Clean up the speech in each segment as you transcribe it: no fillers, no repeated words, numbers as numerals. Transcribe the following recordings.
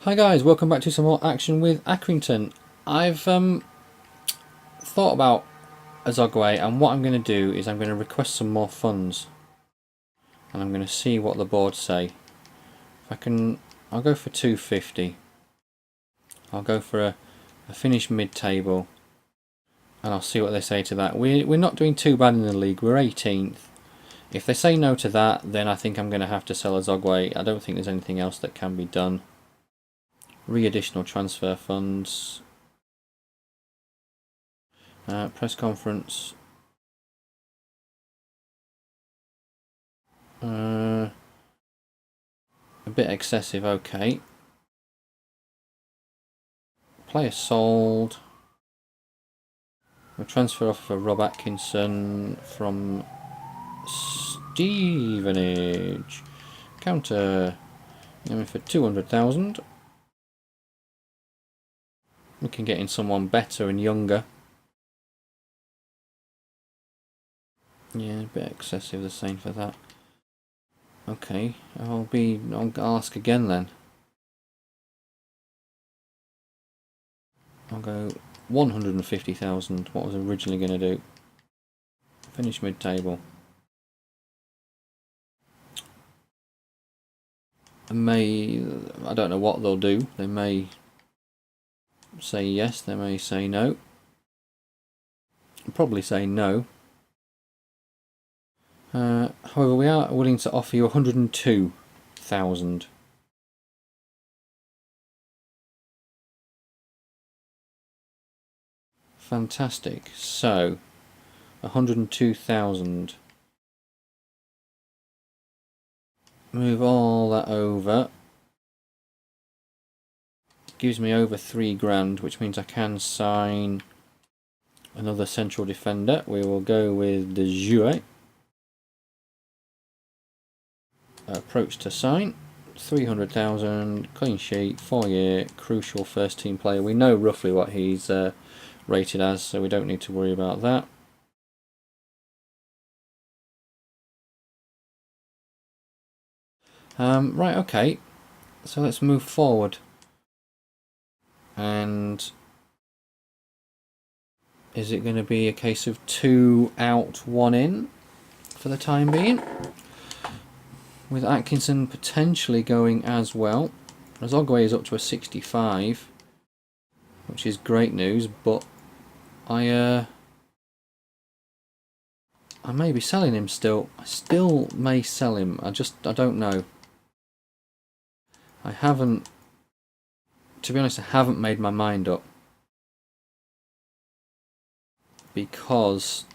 Hi guys, welcome back to some more action with Accrington. I've thought about Azogue, and what I'm going to do is I'm going to request some more funds, and I'm going to see what the board say. If I can, I'll go for 250. I'll go for a finish mid-table, and I'll see what they say to that. We're not doing too bad in the league. We're 18th. If they say no to that, then I think I'm going to have to sell Azogue. I don't think there's anything else that can be done. Additional transfer funds. Press conference. A bit excessive, okay. Player sold. We transfer off for Rob Atkinson from Stevenage. Counter. Going for 200,000. We can get in someone better and younger. Yeah, a bit excessive, the same for that. Okay, I'll ask again then. I'll go 150,000, what I was originally going to do. Finish mid-table. I don't know what they'll do. They may say yes, they may say no. I'll probably say no. However, we are willing to offer you 102,000. Fantastic. So, 102,000. Move all that over. Gives me over 3 grand, which means I can sign another central defender. We will go with the Jouet. Approach to sign. 300,000, clean sheet, 4-year, crucial first team player. We know roughly what he's rated as, so we don't need to worry about that. Right, okay, so let's move forward. And is it going to be a case of 2 out, 1 in for the time being? With Atkinson potentially going as well. Azogue is up to a 65, which is great news, but I may be selling him still. I still may sell him. I don't know. I haven't, to be honest, I haven't made my mind up. Because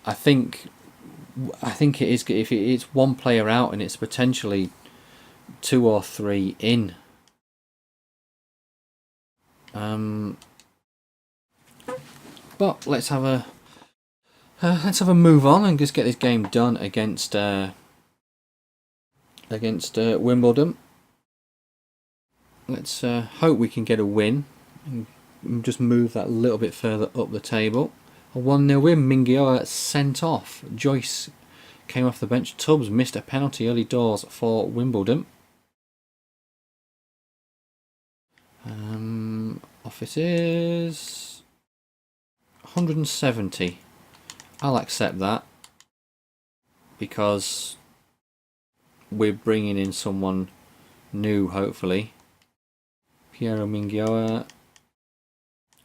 I think it is, if it's one player out and it's potentially 2 or 3 in. But let's have a move on and just get this game done against Wimbledon. Let's hope we can get a win and just move that a little bit further up the table. A 1-0 win. Mingioa sent off. Joyce came off the bench. Tubbs missed a penalty early doors for Wimbledon. Office is 170. I'll accept that because we're bringing in someone new, hopefully. Piero Mingioa.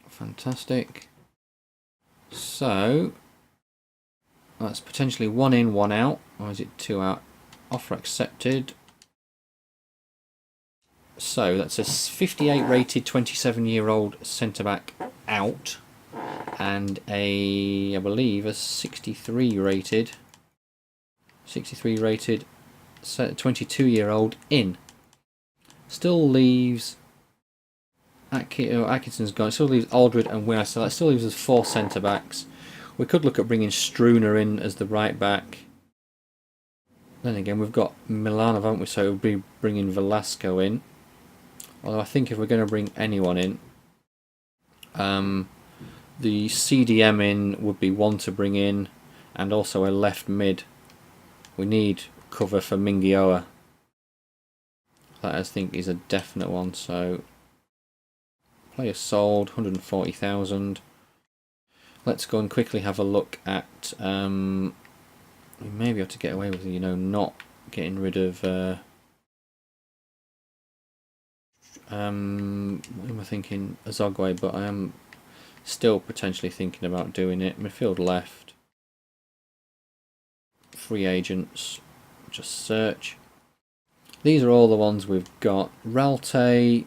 Fantastic. So that's potentially 1 in, 1 out, or is it 2 out? Offer accepted. So that's a 58 rated 27-year-old centre-back out, and I believe a 63 rated 22-year-old in. Still leaves Atkinson's gone. It still leaves Aldred and Winner, so that still leaves us 4 centre-backs. We could look at bringing Struner in as the right back. Then again, we've got Milanov, haven't we? So it would be bringing Velasco in. Although I think if we're going to bring anyone in, the CDM in would be one to bring in, and also a left mid. We need cover for Mingioa. That I think is a definite one. So player sold, 140,000. Let's go and quickly have a look at. We may be able to get away with, you know, not getting rid of. What am I thinking? Azogue, but I am still potentially thinking about doing it. Midfield left. Free agents. Just search. These are all the ones we've got. Ralte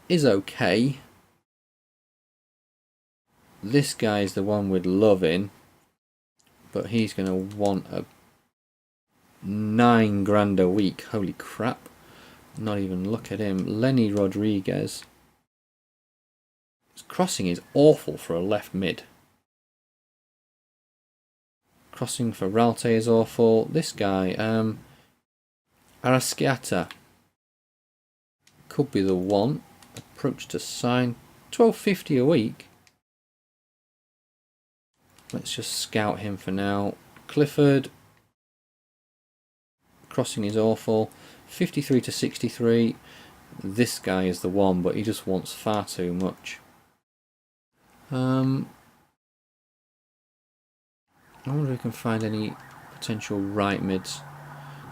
is okay. This guy is the one we'd love in, but he's going to want a 9 grand a week. Holy crap. Not even look at him. Lenny Rodriguez. His crossing is awful for a left mid. Crossing for Ralte is awful. This guy, Arrascaeta, could be the one. Approach to sign. 12.50 a week. Let's just scout him for now. Clifford. Crossing is awful. 53 to 63. This guy is the one, but he just wants far too much. I wonder if we can find any potential right mids.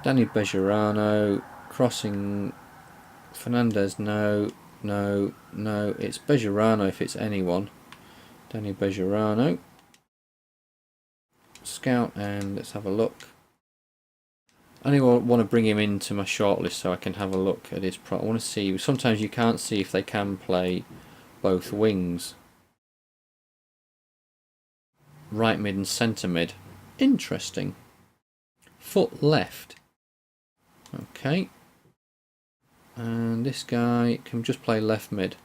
Danny Bejarano. Crossing. Fernandez, no. It's Bejarano if it's anyone. Danny Bejarano. Scout, and let's have a look. I only want to bring him into my shortlist so I can have a look at his I want to see. Sometimes you can't see if they can play both wings. Right mid and centre mid. Interesting. Foot left. Okay. And this guy can just play left mid.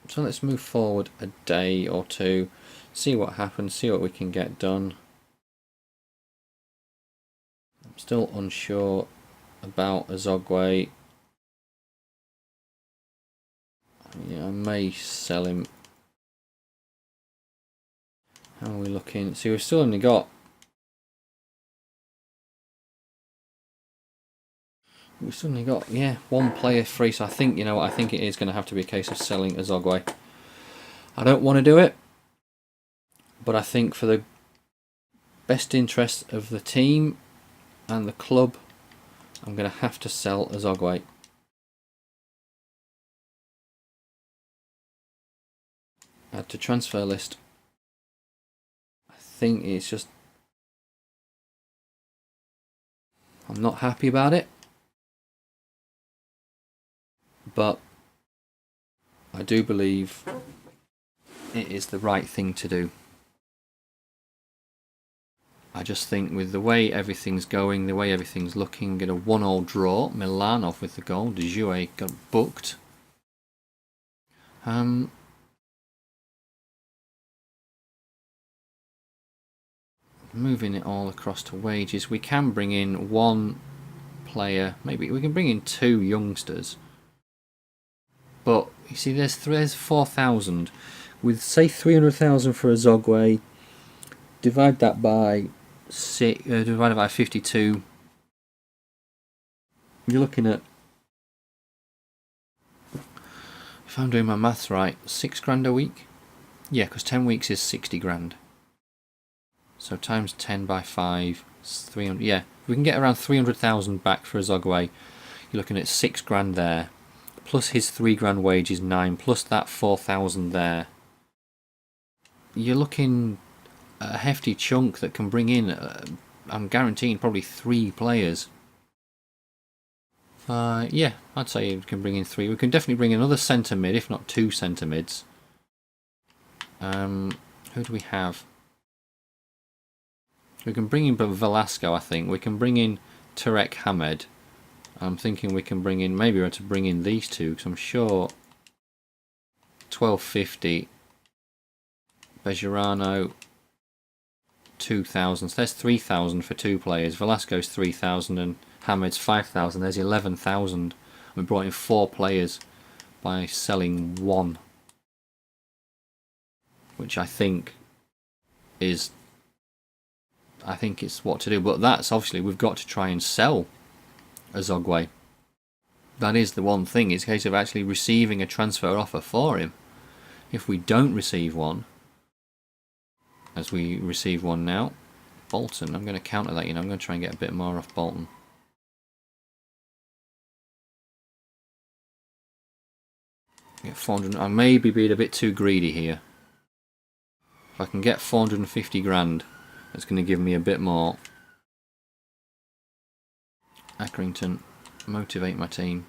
So let's move forward a day or two, see what happens, see what we can get done. I'm still unsure about Azogue. Yeah, I may sell him. How are we looking? See, we've still only got yeah, one player free, so I think, you know what, I think it is going to have to be a case of selling Azogue. I don't want to do it, but I think for the best interest of the team and the club, I'm going to have to sell Azogue. Add to transfer list. I think it's just, I'm not happy about it, but I do believe it is the right thing to do. I just think with the way everything's going, the way everything's looking, get a 1-1 draw. Milanov with the goal. De Jouet got booked. Moving it all across to wages. We can bring in one player. Maybe we can bring in 2 youngsters. But you see, there's 4,000. With say 300,000 for Azogue, divide that by 52. You're looking at, if I'm doing my maths right, 6 grand a week. Yeah, because 10 weeks is 60 grand. So times 10 by 5, 300. Yeah, we can get around 300,000 back for Azogue. You're looking at 6 grand there, plus his 3 grand wage is 9, plus that 4,000 there. You're looking at a hefty chunk that can bring in, I'm guaranteeing, probably 3 players. Yeah, I'd say we can bring in 3. We can definitely bring in another centre mid, if not 2 centre mids. Who do we have? We can bring in Velasco, I think. We can bring in Tarek Hamed. I'm thinking we can bring in, maybe we're to bring in these 2, because I'm sure 12.50. Bejarano, 2,000. So there's 3,000 for 2 players. Velasco's 3,000 and Hamed's 5,000. There's 11,000. We brought in 4 players by selling 1, which I think is, I think it's what to do. But that's obviously, we've got to try and sell Azogue. That is the one thing. It's a case of actually receiving a transfer offer for him. If we don't receive one, as we receive one now, Bolton, I'm going to counter that, you know, I'm going to try and get a bit more off Bolton. Get 400, I may be being a bit too greedy here. If I can get 450 grand, it's going to give me a bit more. Accrington, motivate my team.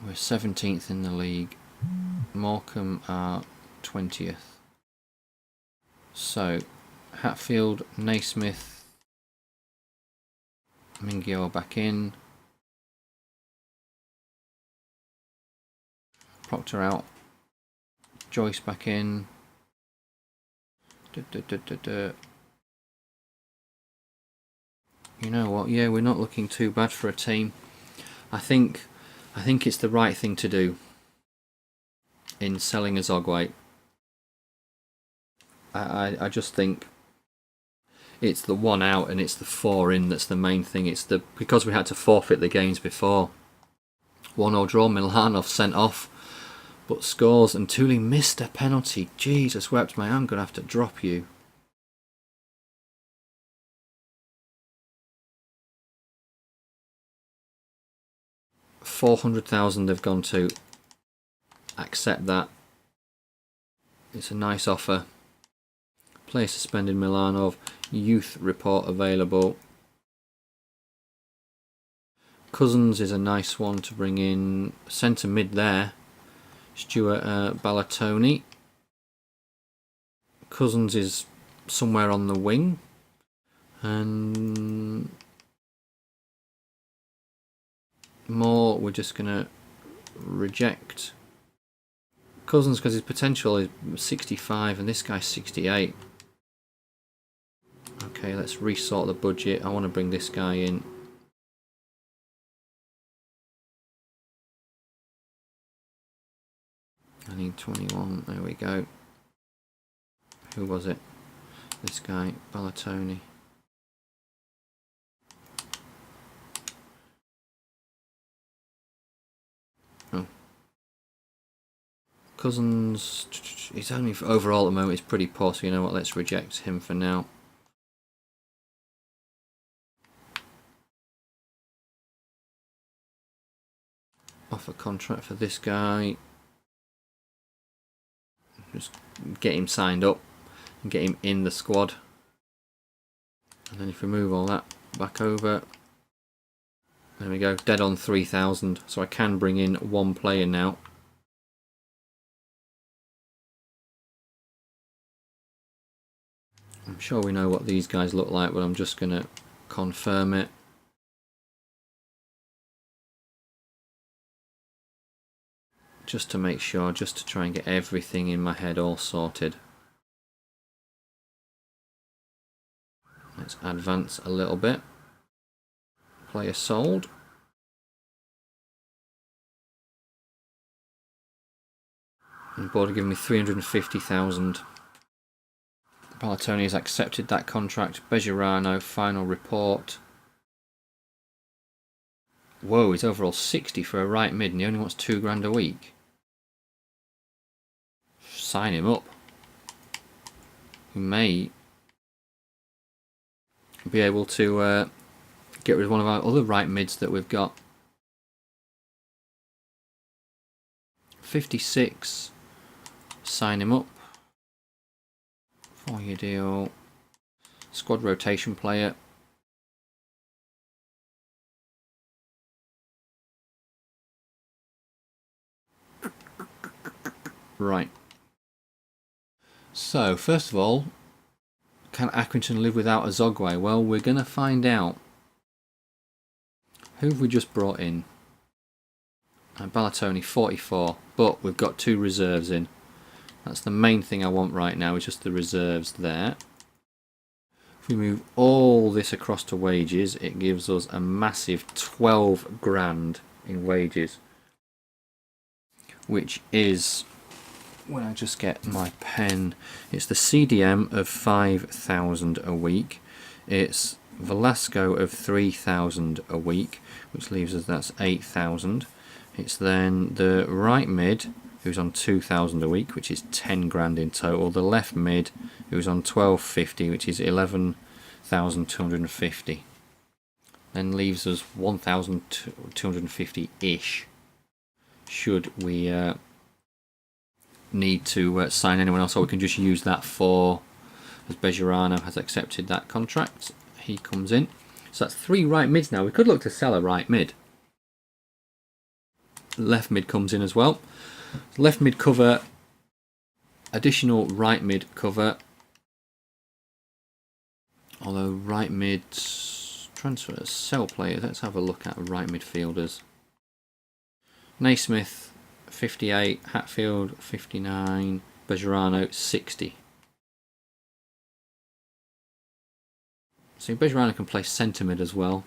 We're 17th in the league. Morecambe are 20th. So, Hatfield, Naismith, Mingyo back in. Proctor out. Joyce back in. You know what? Yeah, we're not looking too bad for a team. I think it's the right thing to do in selling Azogue. I just think it's the one out and it's the 4 in that's the main thing. It's the, because we had to forfeit the games before. 1-0 draw, Milanov sent off, but scores, and Thule missed a penalty. Jesus wept me, I'm going to have to drop you. $400,000 they've gone to. Accept that. It's a nice offer. Player suspended Milanov. Youth report available. Cousins is a nice one to bring in. Centre mid there. Stuart Balatoni. Cousins is somewhere on the wing. And Moore, we're just going to reject. Cousins because his potential is 65 and this guy's 68. Okay, let's resort the budget. I want to bring this guy in. I need 21. There we go. Who was it? This guy, Balatoni. Oh. Cousins, he's only, overall at the moment, he's pretty poor, so you know what, let's reject him for now. Offer contract for this guy. Just get him signed up and get him in the squad. And then if we move all that back over, there we go, dead on 3,000. So I can bring in one player now. I'm sure we know what these guys look like, but I'm just going to confirm it. Just to make sure, just to try and get everything in my head all sorted. Let's advance a little bit. Player sold. And the board are giving me 350,000. Balatoni has accepted that contract. Bejarano, final report. Whoa, he's overall 60 for a right mid and he only wants £2 a week. Sign him up. We may be able to get rid of one of our other right mids that we've got. 56. Sign him up. 4-year deal. Squad rotation player. Right. So, first of all, can Accrington live without Azogue? Well, we're going to find out. Who have we just brought in? Balatoni, 44, but we've got 2 reserves in. That's the main thing I want right now, is just the reserves there. If we move all this across to wages, it gives us a massive 12 grand in wages, which is when I just get my pen, it's the CDM of 5,000 a week. It's Velasco of 3,000 a week, which leaves us that's 8,000. It's then the right mid, who's on 2,000 a week, which is 10 grand in total. The left mid, who's on 1250, which is 11,250. Then leaves us 1,250-ish. Should we need to sign anyone else, or we can just use that for, as Bejarano has accepted that contract. He comes in. So that's 3 right mids now. We could look to sell a right mid. Left mid comes in as well. Left mid cover, additional right mid cover. Although right mid transfer, sell players. Let's have a look at right midfielders. Naismith 58, Hatfield 59, Bejarano 60. So Bejarano can play centre mid as well.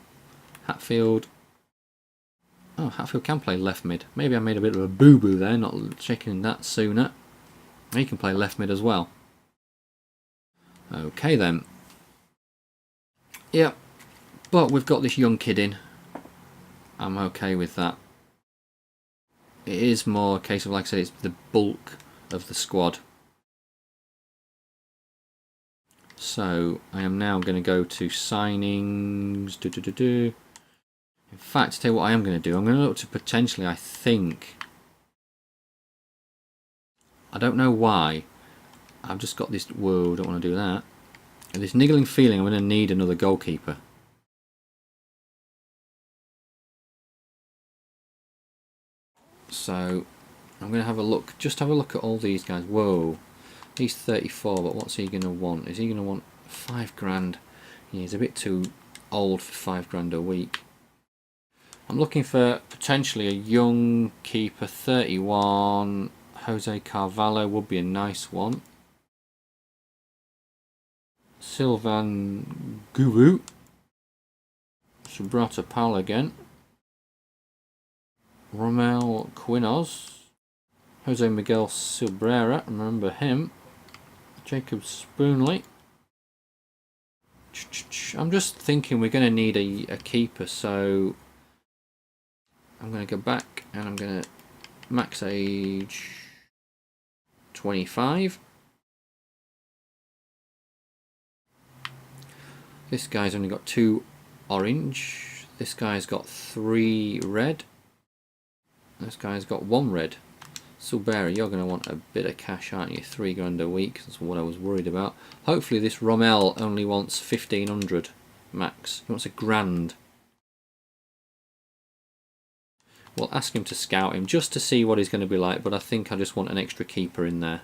Hatfield. Oh, Hatfield can play left mid. Maybe I made a bit of a boo-boo there, not checking that sooner. He can play left mid as well. Okay then. Yeah, but we've got this young kid in. I'm okay with that. It is more a case of, like I said, it's the bulk of the squad. So I am now going to go to signings. In fact, tell you what I am going to do. I'm going to look to potentially, I think, I don't know why, I've just got this, whoa, don't want to do that. This niggling feeling I'm going to need another goalkeeper. So I'm going to have a look, just have a look at all these guys. Whoa, he's 34, but what's he going to want? Is he going to want 5 grand? Yeah, he's a bit too old for 5 grand a week. I'm looking for potentially a young keeper, 31. Jose Carvalho would be a nice one. Sylvan Guru. Subrata Pal again. Romel Quinos. Jose Miguel Silbrera, remember him. Jacob Spoonley. I'm just thinking we're going to need a keeper, so I'm going to go back and I'm going to max age 25. This guy's only got 2 orange. This guy's got 3 red. This guy's got 1 red. Silbera, you're going to want a bit of cash, aren't you? 3 grand a week. That's what I was worried about. Hopefully this Rommel only wants 1,500 max. He wants a grand. We'll ask him to scout him just to see what he's going to be like, but I think I just want an extra keeper in there.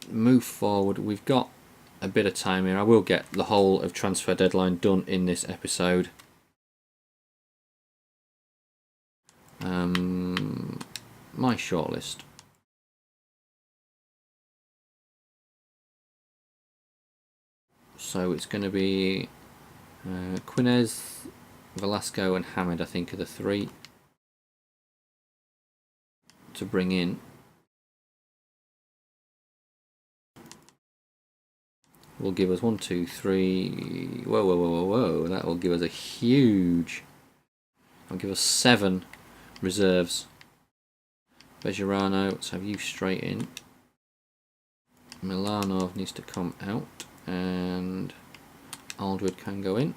Move forward. We've got a bit of time here. I will get the whole of transfer deadline done in this episode. My shortlist. So it's going to be Quinez, Velasco and Hamid, I think, are the 3 to bring in. Will give us 1, 2, 3. Whoa, whoa, whoa, whoa, whoa! That will give us a huge. I'll give us 7 reserves. Bejarano, let's have you straight in. Milanov needs to come out, and Aldwood can go in.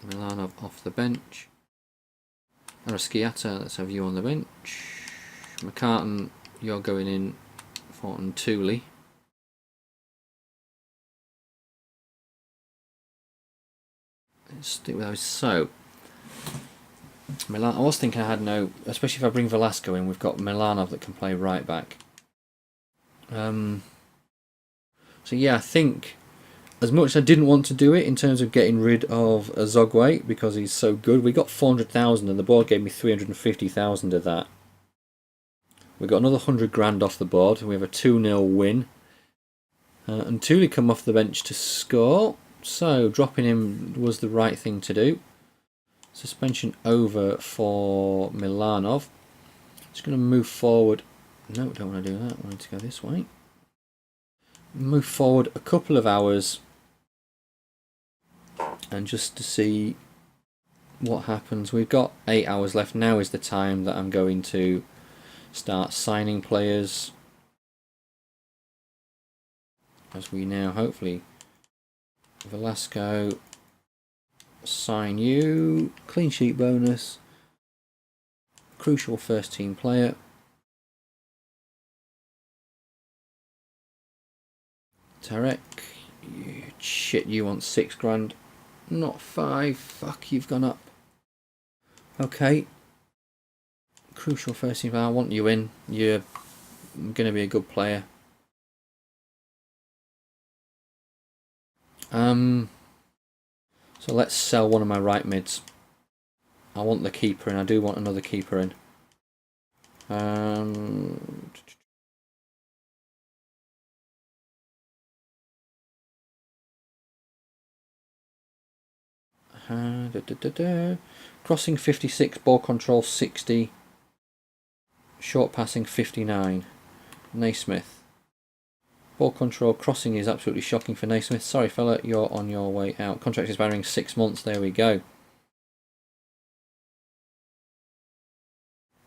Milanov off the bench. Arasciata, let's have you on the bench. McCartan, you're going in. Fortin Tooley. Let's stick with those. So Milan, I was thinking I had no, especially if I bring Velasco in, we've got Milanov that can play right back. So yeah, I think as much as I didn't want to do it in terms of getting rid of Azogue because he's so good, we got 400,000 and the board gave me 350,000 of that. We got another 100 grand off the board. We have a 2-0 win. And Tooley come off the bench to score, so dropping him was the right thing to do. Suspension over for Milanov. Just going to move forward. No, don't want to do that. I want to go this way. Move forward a couple of hours, and just to see what happens. We've got 8 hours left. Now is the time that I'm going to start signing players, as we now hopefully Velasco, sign you, clean sheet bonus, crucial first team player. Tarek, shit, you want 6 grand, not 5. Fuck, you've gone up. Okay, crucial first team player. I want you in. You're going to be a good player. So let's sell one of my right mids. I want the keeper in. I do want another keeper in. Crossing 56, ball control 60, short passing 59. Naismith. Ball control, crossing is absolutely shocking for Naismith. Sorry fella, you're on your way out. Contract expiring 6 months, there we go.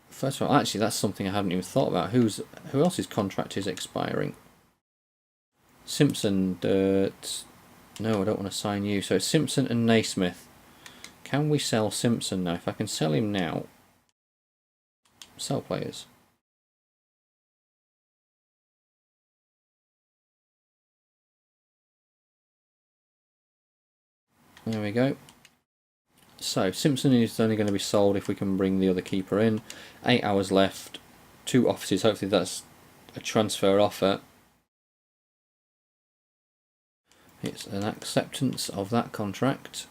First of all, actually that's something I haven't even thought about. Who else's contract is expiring? Simpson, no, I don't want to sign you. So it's Simpson and Naismith. Can we sell Simpson now? If I can sell him now, sell players. There we go. So Simpson is only going to be sold if we can bring the other keeper in. 8 hours left. 2 offices. Hopefully that's a transfer offer. It's an acceptance of that contract.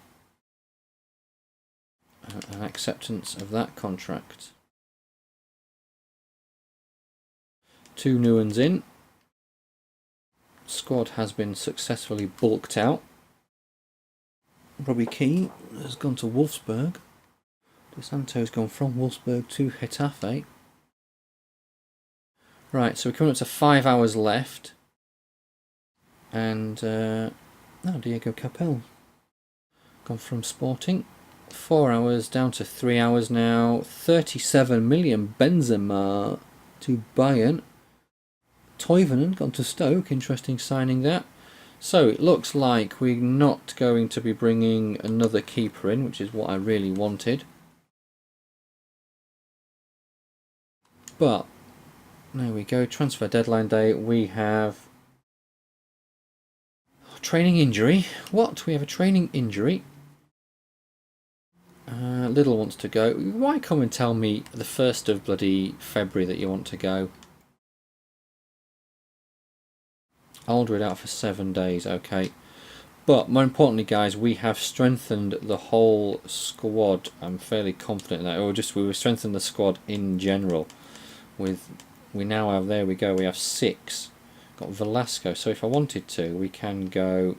An acceptance of that contract. 2 new ones in. Squad has been successfully bulked out. Robbie Keane has gone to Wolfsburg. De Santo's gone from Wolfsburg to Getafe. Right, so we're coming up to 5 hours left. And, Diego Capel. Gone from Sporting. 4 hours down to 3 hours now. 37 million Benzema to Bayern. Toivonen gone to Stoke. Interesting signing that. So it looks like we're not going to be bringing another keeper in, which is what I really wanted. But there we go. Transfer deadline day. We have training injury. What? We have a training injury. Little wants to go. Why come and tell me the 1st of bloody February that you want to go? Aldred out for 7 days, okay. But more importantly, guys, we have strengthened the whole squad. I'm fairly confident in that. Or just we've strengthened the squad in general. We now have, there we go, we have 6. Got Velasco. So if I wanted to, we can go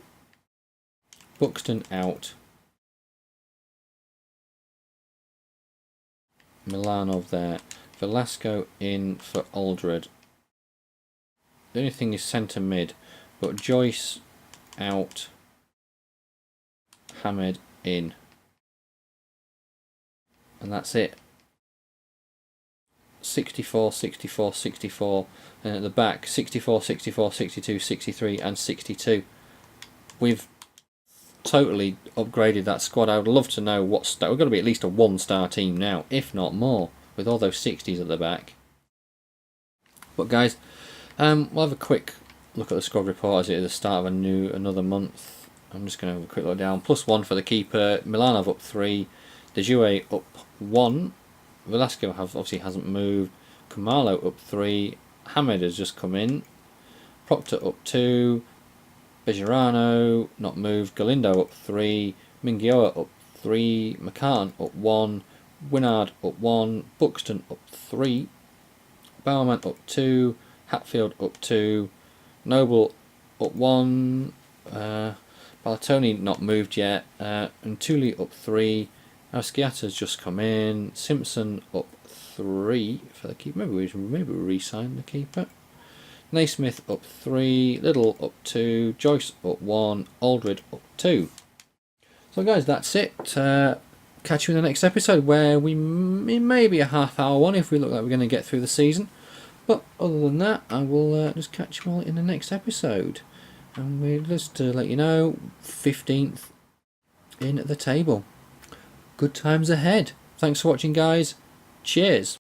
Buxton out. Milanov there. Velasco in for Aldred. The only thing is centre mid, but Joyce out, Hamed in, and that's it. 64, 64, 64, and at the back 64, 64, 62, 63 and 62. We've totally upgraded that squad. I would love to know what star. We've got to be at least a 1-star team now, if not more, with all those 60s at the back. But guys, we'll have a quick look at the squad report as it is the start of another month. I'm just going to have a quick look down. +1 for the keeper. Milanov up 3. De Jouet up 1. Velasco obviously hasn't moved. Kumalo up 3. Hamed has just come in. Proctor up 2. Bejarano not moved. Galindo up 3. Mingioa up 3. McCann up 1. Winard up 1. Buxton up 3. Baumann up 2. Hatfield up 2, Noble up 1, Balatoni not moved yet, and Thule up 3, Our Sciata's just come in. Simpson up 3 for the keeper. Maybe we re-sign the keeper. Naismith up 3. Little up 2. Joyce up 1. Aldred up 2. So guys, that's it. Catch you in the next episode, where it may be a half-hour one if we look like we're going to get through the season. But other than that, I will just catch you all in the next episode. And we'll just let you know, 15th in the table. Good times ahead. Thanks for watching, guys. Cheers.